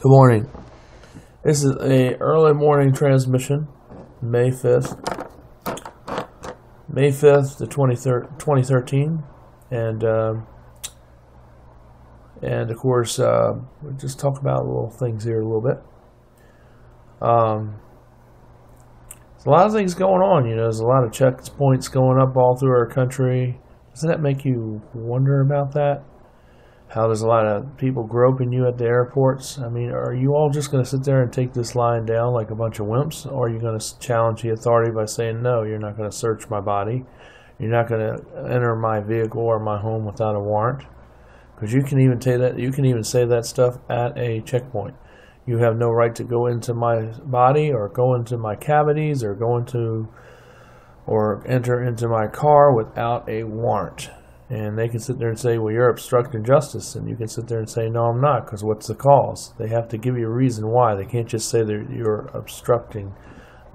Good morning. This is a early morning transmission, May 5th. May 5th to 2013. And of course, we'll just talk about little things here a little bit. There's a lot of things going on, you know, there's a lot of checkpoints going up all through our country. Doesn't that make you wonder about that? How there's a lot of people groping you at the airports. I mean, are you all just going to sit there and take this line down like a bunch of wimps? Or are you going to challenge the authority by saying, no, you're not going to search my body. You're not going to enter my vehicle or my home without a warrant? Because you can even say that stuff at a checkpoint. You have no right to go into my body or go into my cavities or enter into my car without a warrant. And they can sit there and say, well, you're obstructing justice. And you can sit there and say, no, I'm not, because what's the cause? They have to give you a reason why. They can't just say that you're obstructing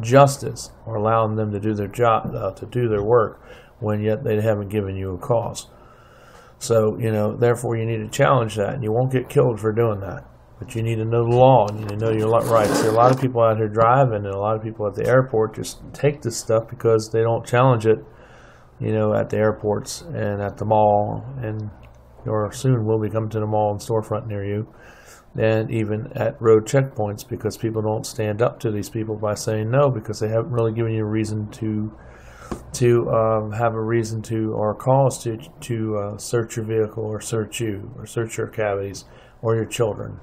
justice or allowing them to do their job, to do their work, when yet they haven't given you a cause. So, you know, therefore you need to challenge that, and you won't get killed for doing that. But you need to know the law, and you need to know your rights. There are a lot of people out here driving, and a lot of people at the airport just take this stuff because they don't challenge it, you know, at the airports and at the mall, and or soon will be coming to the mall and storefront near you, and even at road checkpoints, because people don't stand up to these people by saying no, because they haven't really given you a reason to have a reason to or a cause to search your vehicle or search you or search your cavities or your children.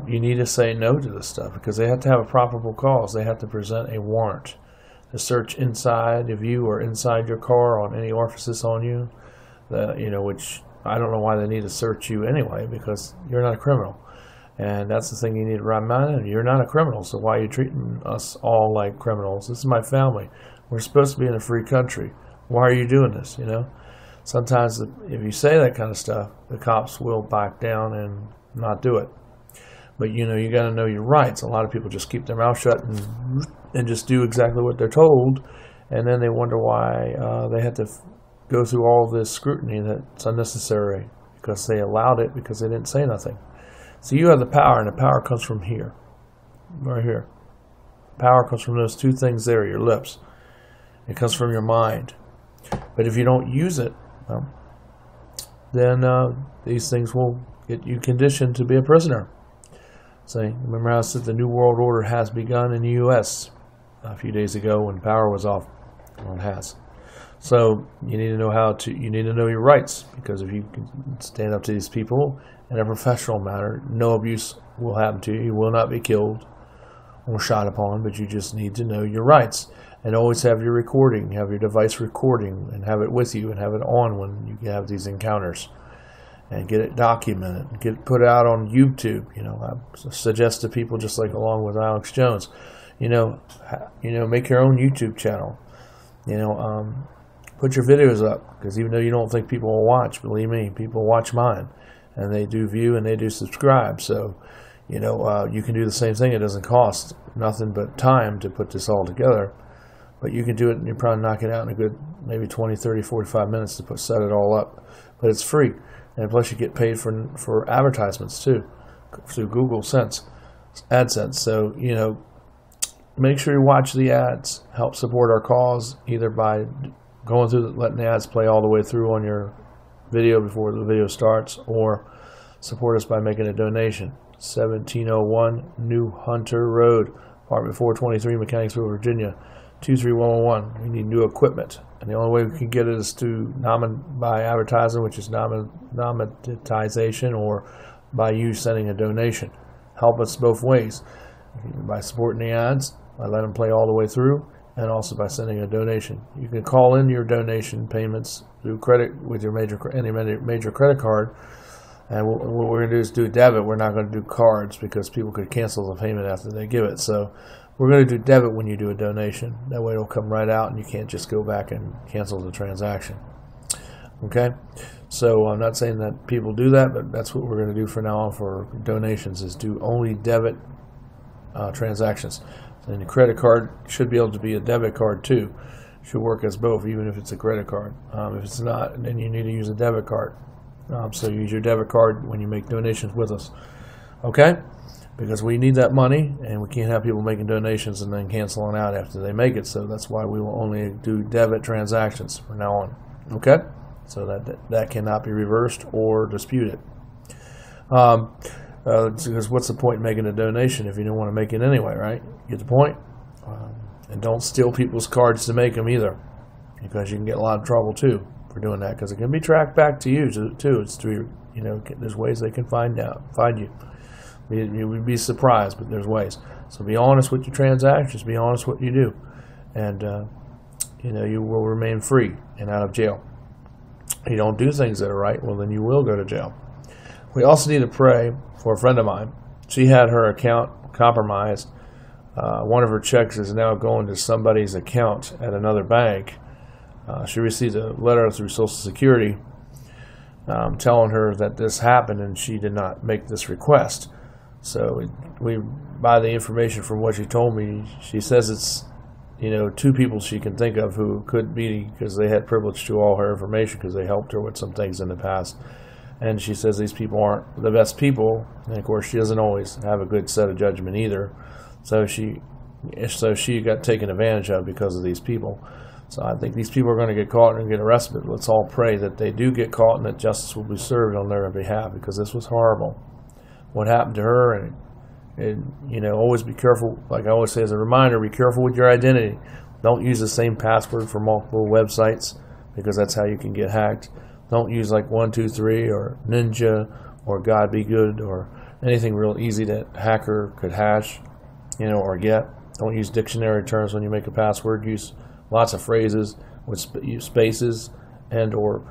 You need to say no to this stuff because they have to have a probable cause. They have to present a warrant to search inside of you or inside your car on any orifices on you. Which I don't know why they need to search you anyway, because you're not a criminal. And that's the thing you need to remind. You're not a criminal, so why are you treating us all like criminals? This is my family. We're supposed to be in a free country. Why are you doing this, you know? Sometimes if you say that kind of stuff, the cops will back down and not do it. But, you know, you got to know your rights. A lot of people just keep their mouth shut and just do exactly what they're told, and then they wonder why they had to go through all this scrutiny that's unnecessary because they allowed it because they didn't say nothing. So you have the power, and the power comes from here, right here. Power comes from those two things there, your lips. It comes from your mind. But if you don't use it, then these things will get you conditioned to be a prisoner. Say, remember how I said the New World Order has begun in the U.S. a few days ago when power was off? Well, it has. So you need to know you need to know your rights, because if you can stand up to these people in a professional manner, no abuse will happen to you. You will not be killed or shot upon, but you just need to know your rights. And always have your recording, have your device recording, and have it with you and have it on when you have these encounters. And get it documented, get it put out on YouTube. You know, I suggest to people, just like along with Alex Jones, make your own YouTube channel. Put your videos up, because even though you don't think people will watch, believe me, people watch mine, and they do view and they do subscribe. So, you can do the same thing. It doesn't cost nothing but time to put this all together, but you can do it, and you probably knock it out in a good maybe 20, 30, 45 minutes to set it all up. But it's free. And plus you get paid for advertisements too, through Google AdSense. So, make sure you watch the ads. Help support our cause, either by going through, letting the ads play all the way through on your video before the video starts, or support us by making a donation. 1701 New Hunter Road, apartment 423, Mechanicsville, Virginia, 23111. We need new equipment, and the only way we can get it is by advertising, which is nominatization, or by you sending a donation. Help us both ways, by supporting the ads, by letting them play all the way through, and also by sending a donation. You can call in your donation payments through credit with your major credit card. And what we're going to do is do debit. We're not going to do cards, because people could cancel the payment after they give it. So we're going to do debit when you do a donation. That way it'll come right out, and you can't just go back and cancel the transaction. Okay? So I'm not saying that people do that, but that's what we're going to do for now on for donations, is do only debit transactions. And the credit card should be able to be a debit card too. Should work as both, even if it's a credit card. If it's not, then you need to use a debit card. So use your debit card when you make donations with us. Okay? because we need that money, and we can't have people making donations and then canceling out after they make it. So that's why we will only do debit transactions from now on. Okay, so that cannot be reversed or disputed. Because what's the point in making a donation if you don't want to make it anyway, right? Get the point? And don't steal people's cards to make them either, because you can get a lot of trouble too for doing that, because it can be tracked back to you too. It's through, there's ways they can find you. You would be surprised, but there's ways. So be honest with your transactions. Be honest with what you do, and you will remain free and out of jail. If you don't do things that are right, well, then you will go to jail. We also need to pray for a friend of mine. She had her account compromised. One of her checks is now going to somebody's account at another bank. She received a letter through Social Security telling her that this happened, and she did not make this request. So by the information from what she told me, she says it's two people she can think of who could be, because they had privilege to all her information because they helped her with some things in the past. And she says these people aren't the best people, and of course she doesn't always have a good set of judgment either. So she got taken advantage of because of these people. So I think these people are going to get caught and get arrested. But let's all pray that they do get caught and that justice will be served on their behalf, because this was horrible what happened to her. And always be careful. Like I always say as a reminder, be careful with your identity. Don't use the same password for multiple websites, because that's how you can get hacked. Don't use like 123 or Ninja or God Be Good or anything real easy that a hacker could hash, or get. Don't use dictionary terms when you make a password. Use lots of phrases with spaces and or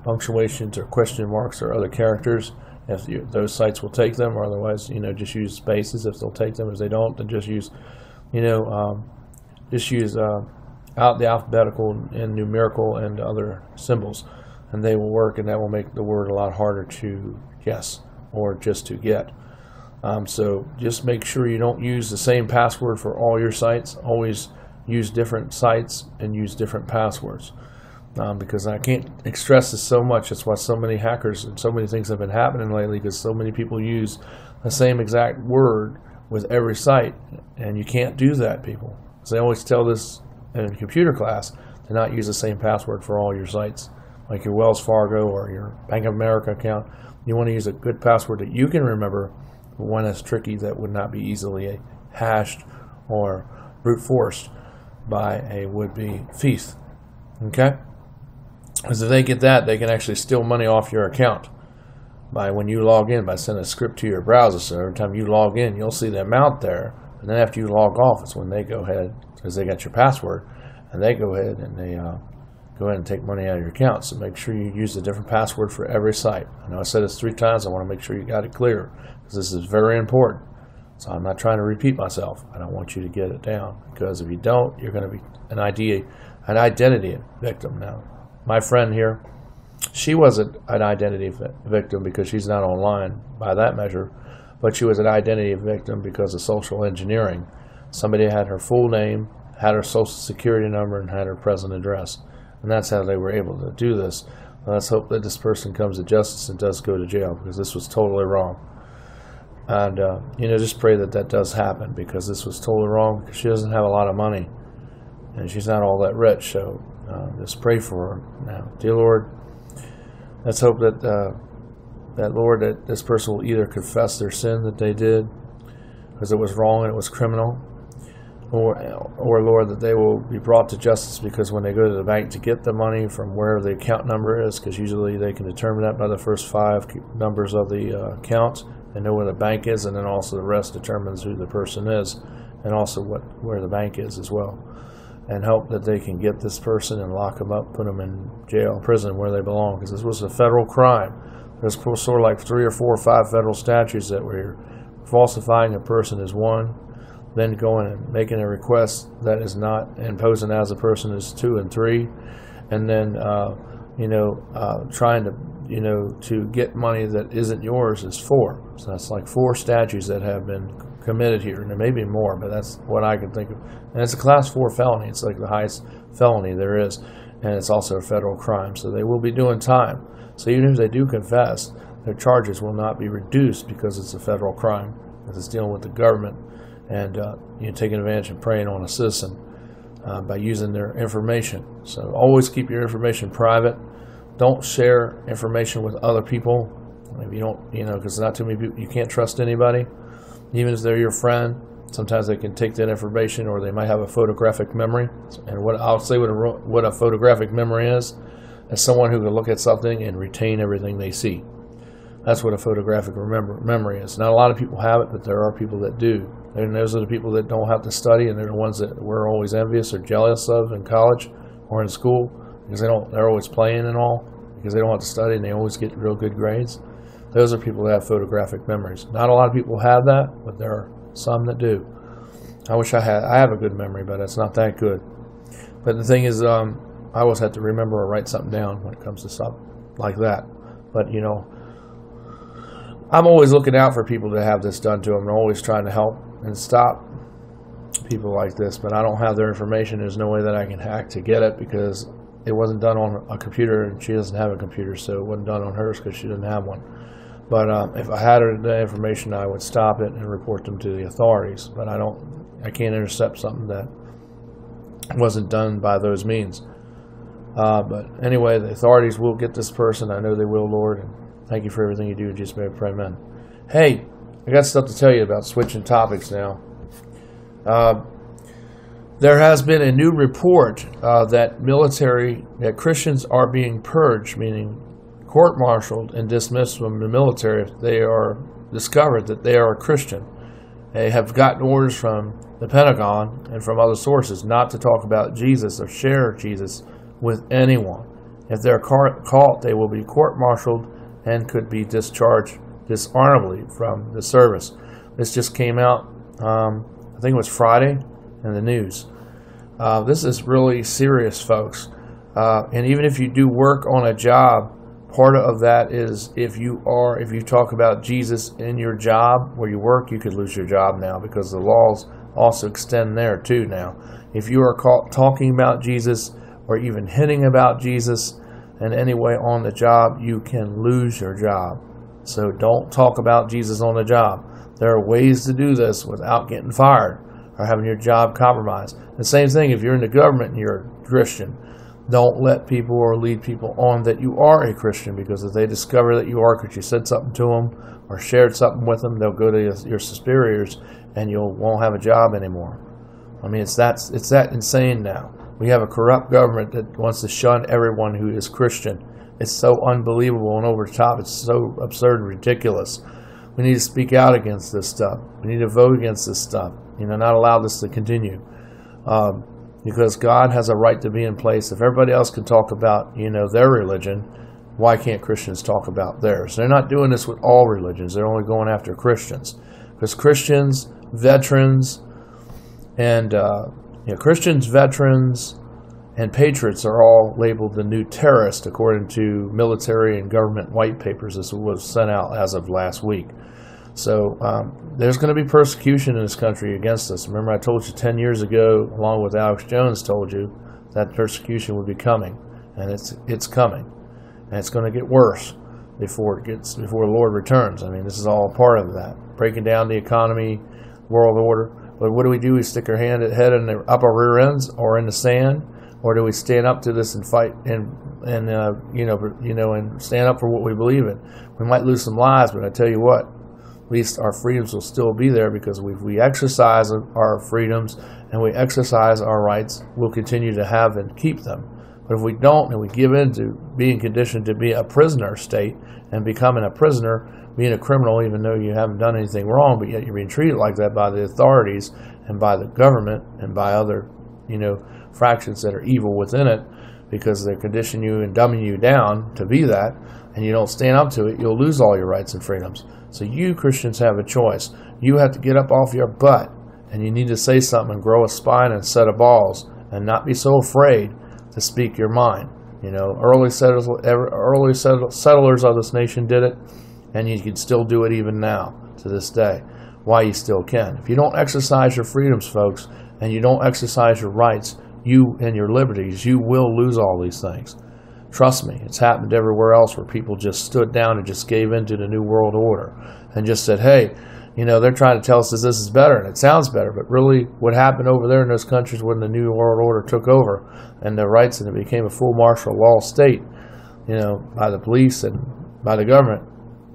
punctuations or question marks or other characters if those sites will take them, or otherwise just use spaces if they'll take them. If they don't, then just use out the alphabetical and numerical and other symbols, and they will work, and that will make the word a lot harder to guess or just to get. So just make sure you don't use the same password for all your sites. Always use different sites and use different passwords, because I can't stress this so much. That's why so many hackers and so many things have been happening lately, because so many people use the same exact word with every site, and you can't do that, people. So they always tell this in computer class to not use the same password for all your sites, like your Wells Fargo or your Bank of America account. You want to use a good password that you can remember, one that's tricky, that would not be easily hashed or brute forced by a would-be thief. Okay? Because if they get that, they can actually steal money off your account by when you log in, by sending a script to your browser. So every time you log in, you'll see the amount there. And then after you log off, it's when they go ahead, because they got your password, and they go ahead and they go ahead and take money out of your account. So make sure you use a different password for every site. I know I said this 3 times. I want to make sure you got it clear, because this is very important. So I'm not trying to repeat myself. I don't want you to get it down, because if you don't, you're going to be an identity victim. Now, my friend here, she wasn't an identity victim because she's not online by that measure, but she was an identity victim because of social engineering. Somebody had her full name, had her social security number, and had her present address. And that's how they were able to do this. Let's hope that this person comes to justice and does go to jail, because this was totally wrong. And, just pray that that does happen, because this was totally wrong, because she doesn't have a lot of money, and she's not all that rich. So just pray for her now. Dear Lord, let's hope that, Lord, that this person will either confess their sin that they did, because it was wrong and it was criminal, or Lord, that they will be brought to justice, because when they go to the bank to get the money from where the account number is, because usually they can determine that by the first 5 numbers of the account, and know where the bank is, and then also the rest determines who the person is, and also where the bank is as well, and hope that they can get this person and lock them up, put them in jail, prison, where they belong, because this was a federal crime. There's sort of like 3 or 4 or 5 federal statutes that were falsifying a person is one, then going and making a request that is not, and posing as a person is 2 and 3, and then trying to get money that isn't yours is 4. So that's like 4 statutes that have been committed here, and there may be more, but that's what I can think of. And it's a class 4 felony. It's like the highest felony there is, and it's also a federal crime. So they will be doing time. So even if they do confess, their charges will not be reduced because it's a federal crime. because it's dealing with the government and taking advantage and preying on a citizen by using their information. So always keep your information private. Don't share information with other people. If you don't, because not too many people, you can't trust anybody, even if they're your friend. Sometimes they can take that information, or they might have a photographic memory. And what I'll say what a photographic memory is someone who can look at something and retain everything they see. That's what a photographic memory is. Not a lot of people have it, but there are people that do. And those are the people that don't have to study, and they're the ones that we're always envious or jealous of in college or in school, because they're always playing and all, because they don't have to study and they always get real good grades. Those are people that have photographic memories. Not a lot of people have that, but there are some that do. I wish I have a good memory, but it's not that good. But the thing is, I always have to remember or write something down when it comes to stuff like that. But, I'm always looking out for people to have this done to them. I'm always trying to help and stop people like this, but I don't have their information. There's no way that I can hack to get it, because it wasn't done on a computer, and she doesn't have a computer, so it wasn't done on hers because she didn't have one. But if I had the information, I would stop it and report them to the authorities. But I can't intercept something that wasn't done by those means. But anyway, the authorities will get this person. I know they will, Lord, and thank you for everything you do. Just may I pray, amen. Hey, I got stuff to tell you about, switching topics now. There has been a new report that Christians are being purged, meaning court-martialed and dismissed from the military if they are discovered that they are a Christian. They have gotten orders from the Pentagon and from other sources not to talk about Jesus or share Jesus with anyone. If they're caught, they will be court-martialed and could be discharged dishonorably from the service. This just came out, I think it was Friday, in the news. This is really serious, folks. And even if you do work on a job, part of that is if you talk about Jesus in your job where you work, you could lose your job now, because the laws also extend there too now. If you are caught talking about Jesus or even hinting about Jesus in any way on the job, you can lose your job. So don't talk about Jesus on the job. There are ways to do this without getting fired or having your job compromised. The same thing if you're in the government and you're a Christian. Don't let people or lead people on that you are a Christian, because if they discover that you are because you said something to them or shared something with them, they'll go to your superiors and you won't have a job anymore. I mean, it's that insane now. We have a corrupt government that wants to shun everyone who is Christian. It's so unbelievable and over the top. It's so absurd and ridiculous. We need to speak out against this stuff. We need to vote against this stuff. Not allow this to continue. Because God has a right to be in place. If everybody else can talk about, their religion, why can't Christians talk about theirs? They're not doing this with all religions. They're only going after Christians. Because Christians, veterans, and Christians, veterans, and patriots are all labeled the new terrorist according to military and government white papers. This was sent out as of last week. So there's going to be persecution in this country against us. Remember, I told you 10 years ago, along with Alex Jones told you, that persecution would be coming, and it's coming, and it's going to get worse before the Lord returns. I mean, this is all part of that, breaking down the economy, world order. But what do? We stick our head in up our rear ends or in the sand, or do we stand up to this and fight and stand up for what we believe in? We might lose some lives, but I tell you what, at least our freedoms will still be there, because if we exercise our freedoms and we exercise our rights, we'll continue to have and keep them. But if we don't, and we give in to being conditioned to be a prisoner state and becoming a prisoner, being a criminal even though you haven't done anything wrong, but yet you're being treated like that by the authorities and by the government and by other, fractions that are evil within it, because they're conditioning you and dumbing you down to be that, and you don't stand up to it, you'll lose all your rights and freedoms. So you Christians have a choice. You have to get up off your butt, and you need to say something and grow a spine and set of balls, and not be so afraid to speak your mind. Early settlers of this nation did it, and you can still do it even now to this day. Why you still can. If you don't exercise your freedoms, folks, and you don't exercise your rights, you and your liberties, you will lose all these things. Trust me, it's happened everywhere else where people just stood down and just gave in to the New World Order and just said, hey, they're trying to tell us that this is better, and it sounds better, but really what happened over there in those countries when the New World Order took over and their rights and it became a full martial law state, by the police and by the government,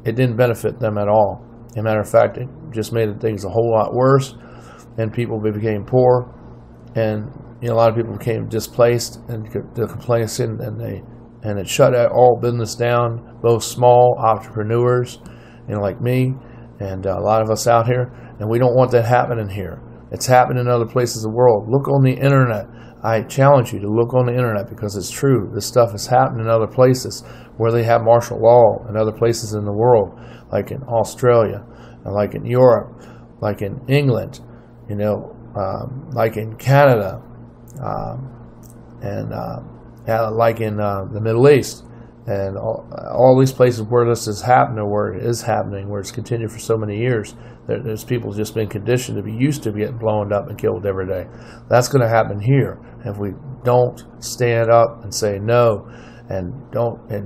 it didn't benefit them at all. As a matter of fact, it just made things a whole lot worse, and people became poor, and a lot of people became displaced and complacent, and it shut all business down, both small entrepreneurs, like me, and a lot of us out here, and we don't want that happening here. It's happening in other places of the world. Look on the internet. I challenge you to look on the internet because it's true. This stuff is happening in other places where they have martial law, and other places in the world, like in Australia, and like in Europe, like in England, like in Canada, and like in the Middle East. And all these places where this is happening, where it is happening, where it's continued for so many years, there's people just been conditioned to be used to getting blown up and killed every day. That's going to happen here if we don't stand up and say no, and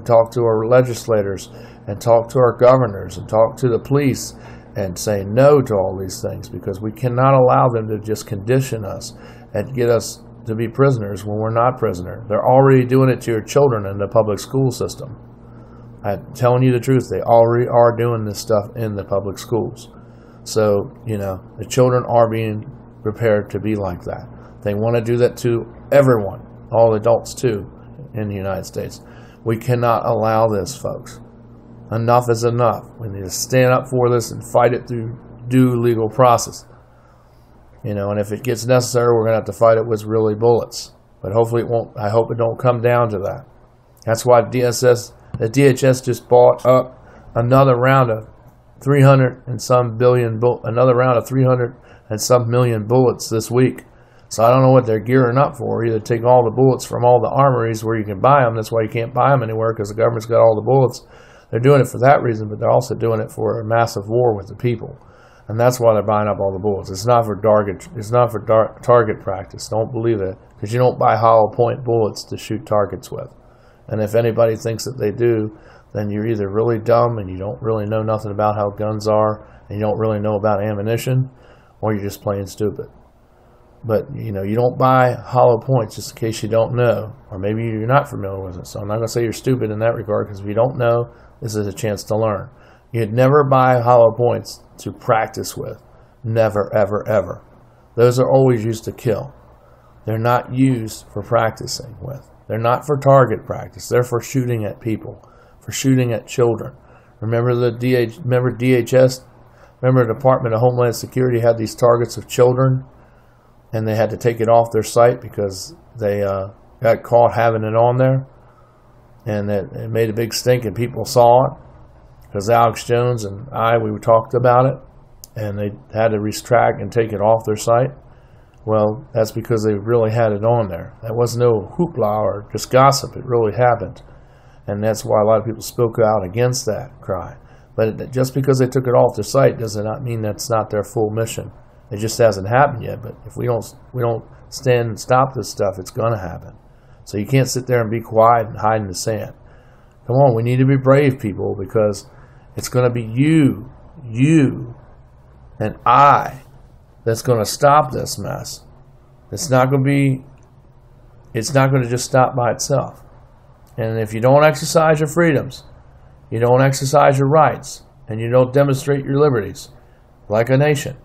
talk to our legislators, and talk to our governors, and talk to the police, and say no to all these things, because we cannot allow them to just condition us and get us to be prisoners when we're not prisoners. They're already doing it to your children in the public school system. I'm telling you the truth. They already are doing this stuff in the public schools. So, the children are being prepared to be like that. They want to do that to everyone, all adults too, in the United States. We cannot allow this, folks. Enough is enough. We need to stand up for this and fight it through due legal process. And if it gets necessary, we're going to have to fight it with really bullets. But hopefully it won't. I hope it don't come down to that. That's why the DHS just bought up another round of 300 and some million bullets this week. So I don't know what they're gearing up for. Either take all the bullets from all the armories where you can buy them. That's why you can't buy them anywhere, because the government's got all the bullets. They're doing it for that reason, but they're also doing it for a massive war with the people. And that's why they're buying up all the bullets. It's not for target practice. Don't believe it, because you don't buy hollow point bullets to shoot targets with. And if anybody thinks that they do, then you're either really dumb and you don't really know nothing about how guns are, and you don't really know about ammunition, or you're just plain stupid. But, you don't buy hollow points just in case you don't know, or maybe you're not familiar with it. So I'm not going to say you're stupid in that regard, because if you don't know, this is a chance to learn. You'd never buy hollow points to practice with. Never, ever, ever. Those are always used to kill. They're not used for practicing with. They're not for target practice. They're for shooting at people, for shooting at children. Remember DHS? Remember the Department of Homeland Security had these targets of children, and they had to take it off their site because they got caught having it on there, and it made a big stink, and people saw it. Because Alex Jones and we talked about it, and they had to retract and take it off their site. Well, that's because they really had it on there. That wasn't no hoopla or just gossip. It really happened. And that's why a lot of people spoke out against that cry. But just because they took it off their site does not mean that's not their full mission. It just hasn't happened yet. But if we don't stand and stop this stuff, it's going to happen. So you can't sit there and be quiet and hide in the sand. Come on, we need to be brave, people, because it's going to be you, and I that's going to stop this mess. It's not going to just stop by itself. And if you don't exercise your freedoms, you don't exercise your rights, and you don't demonstrate your liberties like a nation,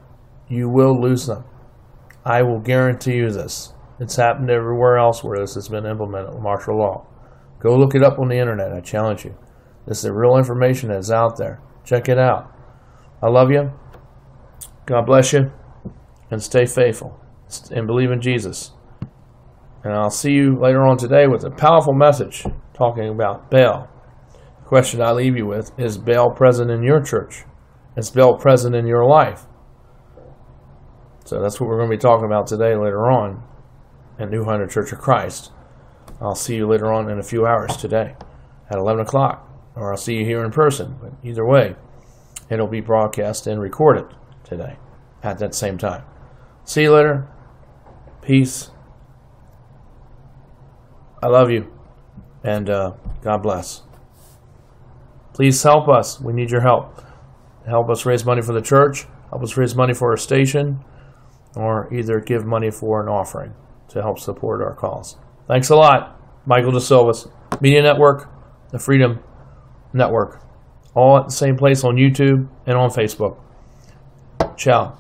you will lose them. I will guarantee you this. It's happened everywhere else where this has been implemented, martial law. Go look it up on the internet. I challenge you. This is the real information that is out there. Check it out. I love you. God bless you. And stay faithful. And believe in Jesus. And I'll see you later on today with a powerful message talking about Baal. The question I leave you with is Baal present in your church? Is Baal present in your life? So that's what we're going to be talking about today later on at New Hunter Church of Christ. I'll see you later on in a few hours today at 11 o'clock. Or I'll see you here in person. But either way, it'll be broadcast and recorded today at that same time. See you later. Peace. I love you. And God bless. Please help us. We need your help. Help us raise money for the church. help us raise money for our station, or either give money for an offering to help support our cause. Thanks a lot. Michael DeSilvis, Media Network, the Freedom Network, all at the same place on YouTube and on Facebook. Ciao.